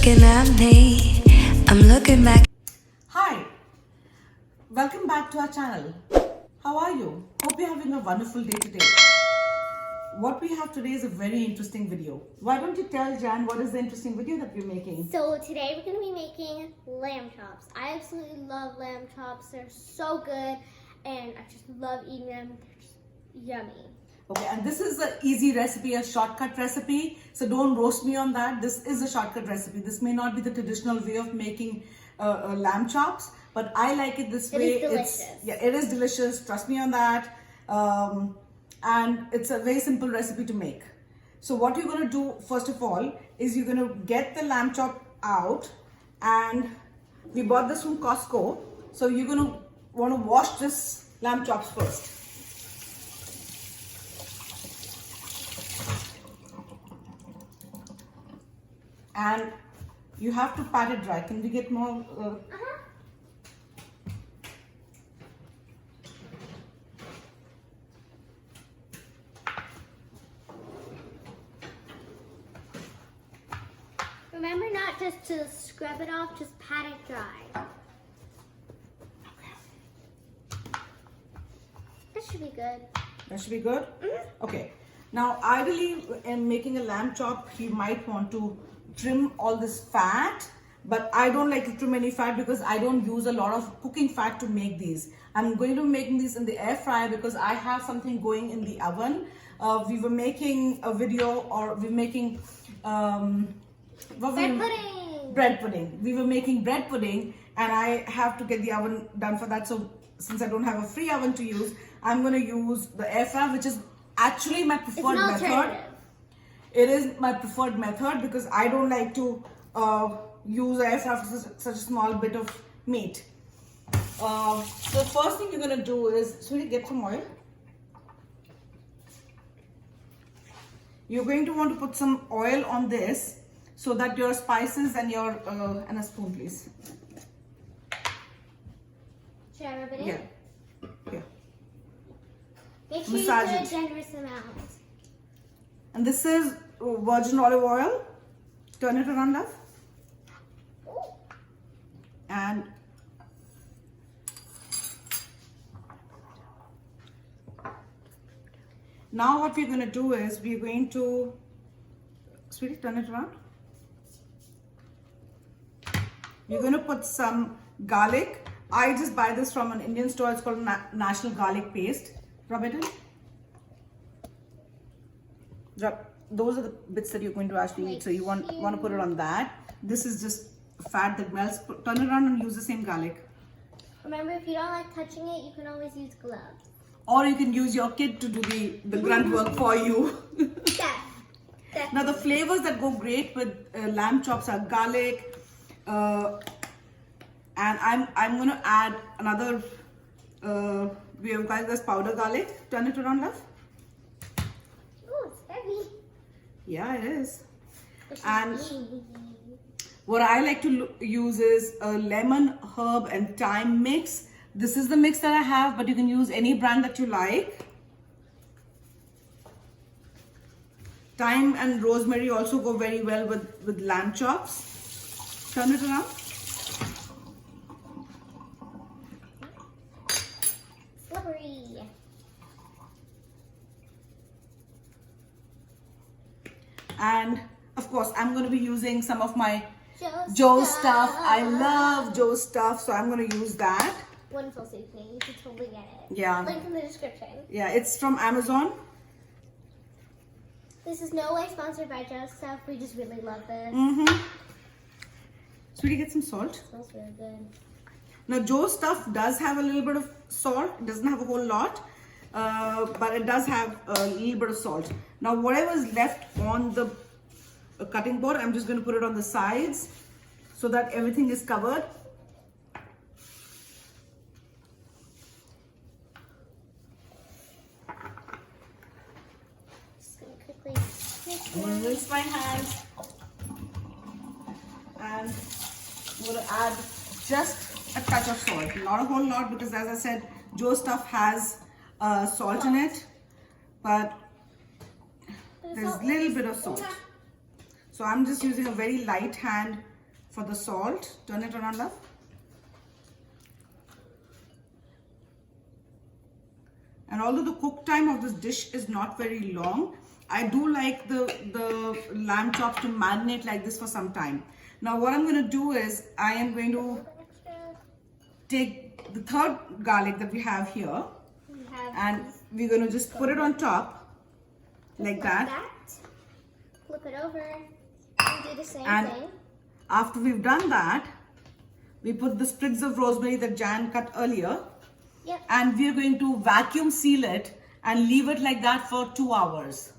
looking at me. I'm looking back. Hi, welcome back to our channel. How are you? Hope you're having a wonderful day today. What we have today is a very interesting video. Why don't you tell Jan what is the interesting video that we're making? So today we're going to be making lamb chops. I absolutely love lamb chops. They're so good and I just love eating them. They're just yummy. Okay, and this is an easy recipe, a shortcut recipe. So don't roast me on that. This is a shortcut recipe. This may not be the traditional way of making lamb chops, but I like it this way. It is delicious. It is delicious. Trust me on that. And it's a very simple recipe to make. So what you're going to do first of all is you're going to get the lamb chop out, and we bought this from Costco. So you're going to want to wash this lamb chops first. And you have to pat it dry. Can we get more? Remember not just to scrub it off, just pat it dry. That should be good. That should be good? Mm-hmm. Okay. Now, ideally, in making a lamb chop, you might want to trim all this fat, but I don't like to trim any fat because I don't use a lot of cooking fat to make these. I'm going to be making these in the air fryer because I have something going in the oven. We were making a video, or we're making bread pudding. We were making bread pudding, and I have to get the oven done for that. So since I don't have a free oven to use, I'm going to use the air fryer, which is actually my preferred method. It is my preferred method because I don't like to use air fryer for such a small bit of meat. So the first thing you're going to do is, sweetie, get some oil. You're going to want to put some oil on this so that your spices and your, and a spoon please. Should I rub it in? Yeah. Yeah. Make sure Massage you it. put a generous amount. And this is virgin olive oil. Turn it around, love. Ooh. And now what we're going to do is we're going to, sweetie, turn it around. You're going to put some garlic. I just buy this from an Indian store. It's called National Garlic Paste. Rub it in. Those are the bits that you're going to actually eat. So you want to put it on that. This is just fat that melts. Turn it around and use the same garlic. Remember, if you don't like touching it, you can always use gloves. Or you can use your kid to do the grunt work for you. Yes. Now the flavors that go great with lamb chops are garlic, and I'm going to add another. We have got this powder garlic. Turn it around, love. Ooh, it's heavy. Yeah, it is. It's And easy. what I like to use is a lemon, herb, and thyme mix. This is the mix that I have, but you can use any brand that you like. Thyme and rosemary also go very well with lamb chops. Turn it around. Slippery. And of course, I'm going to be using some of my Joe stuff. I love Joe stuff, so I'm going to use that. Wonderful seasoning. You should totally get it. Yeah. Link in the description. Yeah, it's from Amazon. This is no way sponsored by Joe Stuff. We just really love this. Sweetie, get some salt. It smells really good. Now, Joe stuff does have a little bit of salt. It doesn't have a whole lot, but it does have a little bit of salt. Now, whatever is left on the cutting board, I'm just going to put it on the sides so that everything is covered. Just gonna quickly I'm going to rinse my hands, and I'm going to add just a touch of salt. Not a whole lot because, as I said, Joe stuff has salt in it, but there's a little bit of salt. So I'm just using a very light hand for the salt. Turn it around, love. And although the cook time of this dish is not very long, I do like the lamb chops to marinate like this for some time. Now what I'm going to do is I am going to take the third garlic that we have here, and we're going to just put it on top like that. Flip it over and do the same thing. After we've done that, we put the sprigs of rosemary that Jan cut earlier. Yep. And we're going to vacuum seal it and leave it like that for 2 hours.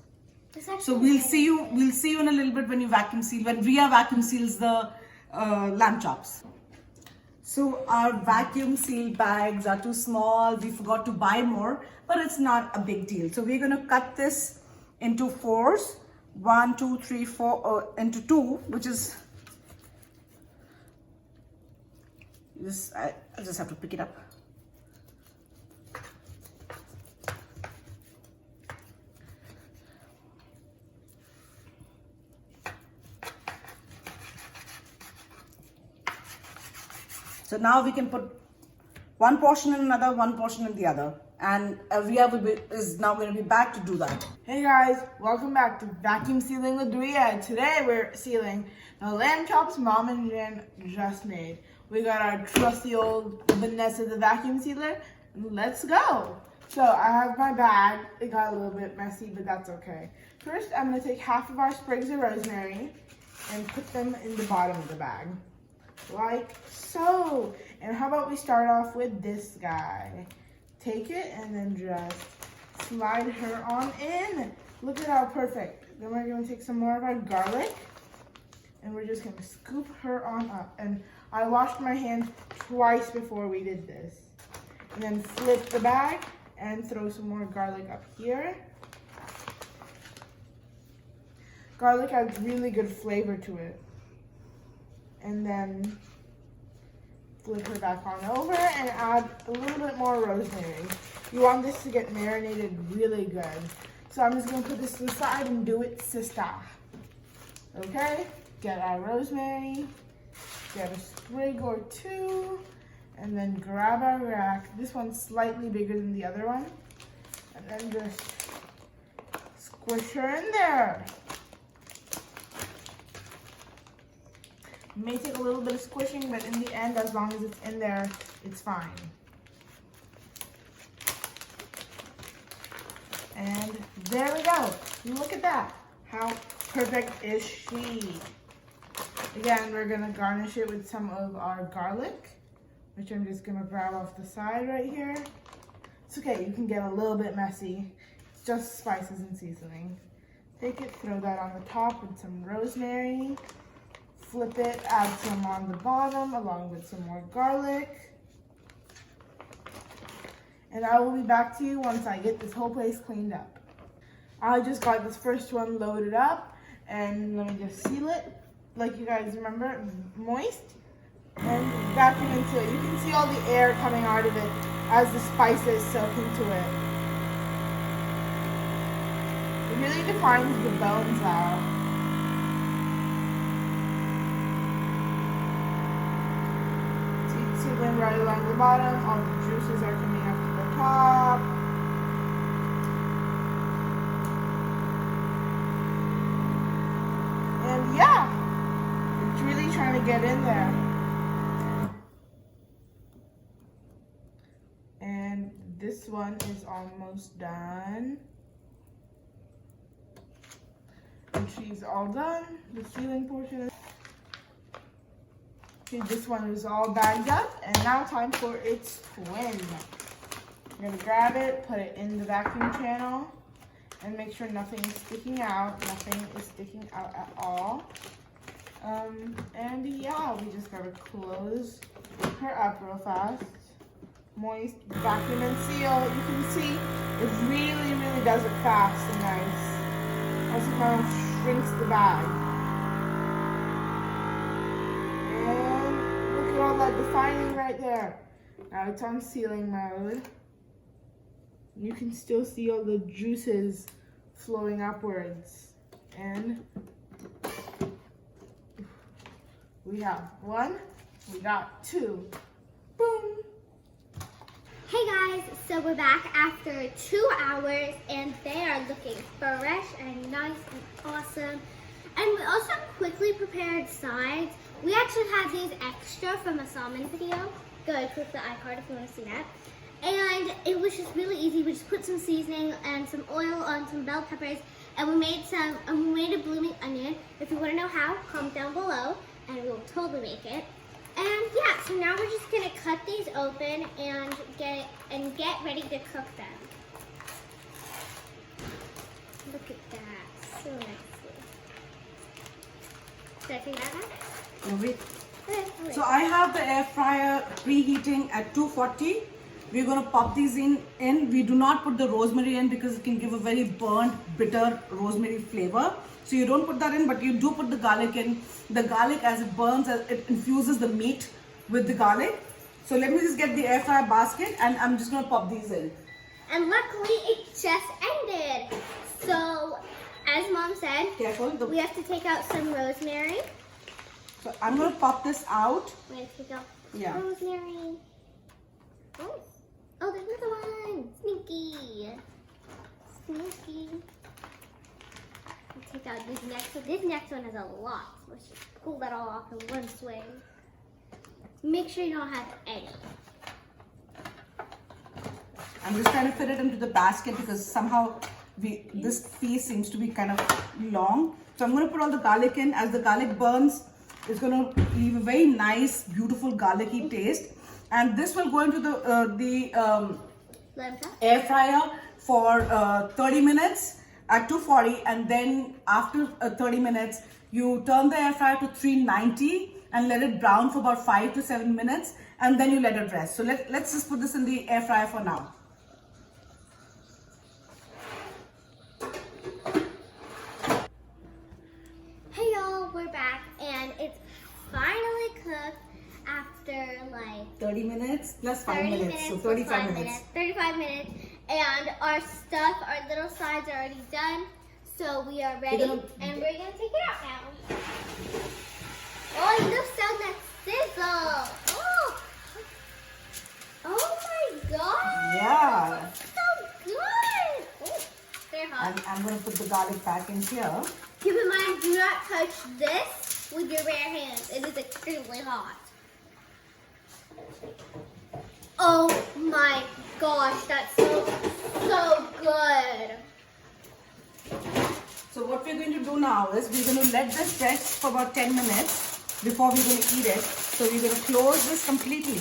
So we'll see you in a little bit when Ria vacuum seals the lamb chops. So our vacuum seal bags are too small. We forgot to buy more, but it's not a big deal. So we're going to cut this into 4s. 1, 2, 3, 4 into 2, which is this. I just have to pick it up. So now we can put one portion in another, one portion in the other. And Ria is now going to be back to do that. Hey guys, welcome back to Vacuum Sealing with Ria. Today we're sealing the lamb chops Mom and Jen just made. We got our trusty old Vanessa the vacuum sealer. Let's go. So I have my bag. It got a little bit messy, but that's okay. First, I'm going to take half of our sprigs of rosemary and put them in the bottom of the bag. Like so. And how about we start off with this guy. Take it and then just slide her on in. Look at how perfect. Then we're going to take some more of our garlic and we're just going to scoop her on up. And I washed my hands twice before we did this. And then flip the bag and throw some more garlic up here. Garlic adds really good flavor to it. And then flip her back on over and add a little bit more rosemary. You want this to get marinated really good. So I'm just going to put this to the side and do it sister. Okay? Get our rosemary, get a sprig or two, and then grab our rack. This one's slightly bigger than the other one. And then just squish her in there. It may take a little bit of squishing, but in the end, as long as it's in there, it's fine. And there we go. Look at that. How perfect is she? Again, we're gonna garnish it with some of our garlic, which I'm just gonna grab off the side right here. It's okay, you can get a little bit messy. It's just spices and seasoning. Take it, throw that on the top with some rosemary. Flip it, add some on the bottom along with some more garlic. And I will be back to you once I get this whole place cleaned up. I just got this first one loaded up, and let me just seal it. Like you guys remember, moist, and vacuum into it. You can see all the air coming out of it as the spices soak into it. It really defines the bones out. Seasoning right along the bottom, all the juices are coming up to the top. And yeah, it's really trying to get in there. And this one is almost done. And she's all done. The sealing portion is. Okay, this one is all bagged up, and now time for its twin. You're gonna grab it, put it in the vacuum channel, and make sure nothing is sticking out. Nothing is sticking out at all. And yeah, we just gotta close her up real fast. Moist, vacuum and seal. You can see it really, really does it fast and nice. Also kind of shrinks the bag. All that defining right there. Now it's on sealing mode. You can still see all the juices flowing upwards. And We have 1, we got 2. Boom. Hey guys, so we're back after 2 hours and they are looking fresh and nice and awesome. And we also quickly prepared sides. We actually had these extra from a salmon video. Go ahead, click the iCard if you want to see that. And it was just really easy. We just put some seasoning and some oil on some bell peppers, and we made a blooming onion. If you want to know how, comment down below, and we'll totally make it. And yeah, so now we're just gonna cut these open and get ready to cook them. Look at that, so nicely. Did I say that right? No, wait. So I have the air fryer preheating at 240. We're going to pop these in. We do not put the rosemary in because it can give a very burnt, bitter rosemary flavor. So you don't put that in, but you do put the garlic in. The garlic, as it burns, it infuses the meat with the garlic. So let me just get the air fryer basket and I'm just going to pop these in. And luckily it just ended. So as Mom said, Careful. we have to take out some rosemary. So I'm going to pop this out. We're going to take out Yeah. rosemary. Oh, there's another one. Sneaky. Sneaky. We'll take out this next one. This next one has a lot. So let's just pull that all off in one swing. Make sure you don't have any. I'm just trying to fit it into the basket because somehow this piece seems to be kind of long. So I'm going to put all the garlic in. As the garlic burns, it's going to leave a very nice, beautiful garlicky taste. And this will go into the air fryer for 30 minutes at 240. And then after 30 minutes, you turn the air fryer to 390 and let it brown for about 5 to 7 minutes. And then you let it rest. So let's just put this in the air fryer for now. Hey y'all, we're back and it's finally cooked after like 30 minutes plus 5 30 minutes. So plus 35 5 minutes. 35 minutes. And our stuff, our little sides are already done. So we are ready and we're gonna take it out now. Oh, you just sound that sizzle. Oh my god. Yeah. So good. Oh, they're hot. I'm going to put the garlic back in here. Keep in mind, do not touch this with your bare hands. It is extremely hot. Oh my gosh, that's so good. So what we're going to do now is we're going to let this rest for about 10 minutes before we're going to eat it. So we're going to close this completely.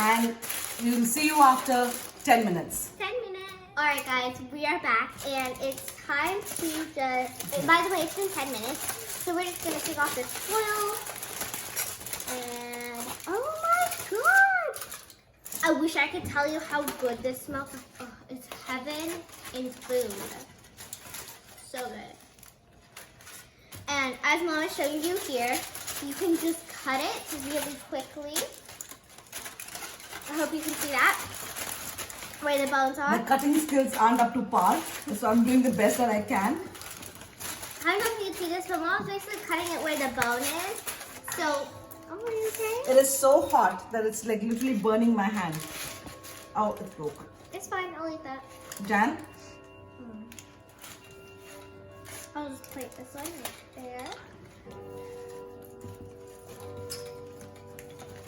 And we will see you after 10 minutes. 10 minutes. Alright guys, we are back and it's time to just, by the way, it's been 10 minutes. So we're just going to take off this foil. And, oh my god! I wish I could tell you how good this smells. Oh, it's heaven in food. So good. And as Mom is showing you here, you can just cut it really quickly. I hope you can see that. Where the bones are. My cutting skills aren't up to par, so I'm doing the best that I can. I don't know if you can see this, but Mom's basically cutting it where the bone is. So, oh, what are you saying? It is so hot that it's like literally burning my hand. Oh, it broke. It's fine, I'll eat that. Jan? I'll just plate this one right there.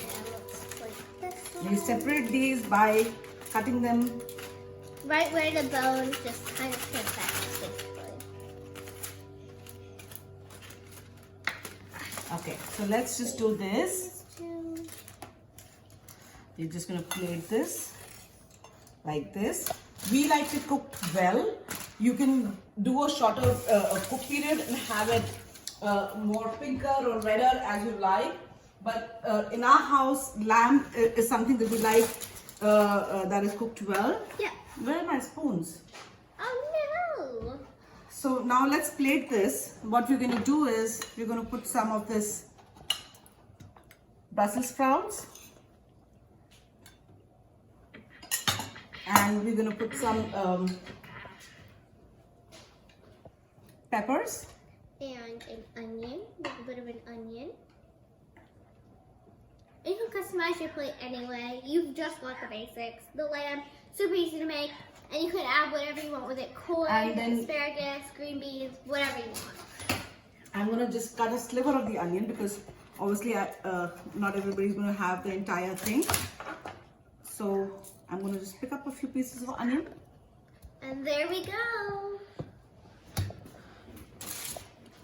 And let's plate this one. You separate these by cutting them. Right where the bone just kind of hits that, basically. Okay, so let's just do this. These two. You're just going to plate this like this. We like it cooked well. You can do a shorter cook period and have it more pinker or redder as you like. But in our house, lamb is something that we like that is cooked well. Yeah. Where are my spoons? Oh no! So now let's plate this. What we're going to do is we're going to put some of this Brussels sprouts. And we're going to put some peppers. and an onion, a little bit of an onion. You can customize your plate anyway. You've just got the basics. The lamb, super easy to make, and you can add whatever you want with it. Corn, And then- asparagus, green beans, whatever you want. I'm gonna just cut a sliver of the onion because obviously not everybody's gonna have the entire thing. So I'm gonna just pick up a few pieces of onion. And there we go.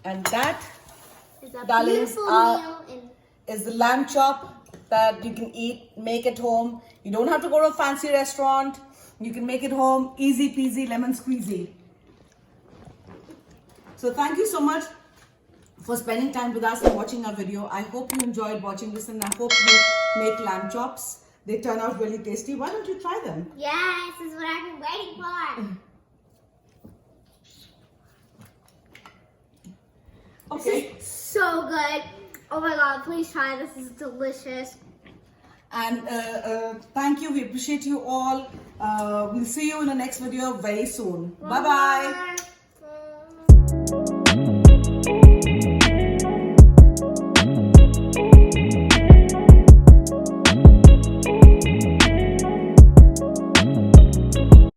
And that It's a Darlings, beautiful meal. And is the lamb chop that you can eat, make at home. You don't have to go to a fancy restaurant. You can make it home, easy peasy, lemon squeezy. So thank you so much for spending time with us and watching our video. I hope you enjoyed watching this and I hope you make lamb chops. They turn out really tasty. Why don't you try them? yes, this is what I've been waiting for. Okay. This is so good. Oh my god, please try. This is delicious. And thank you. We appreciate you all. We'll see you in the next video very soon. Bye-bye. Bye.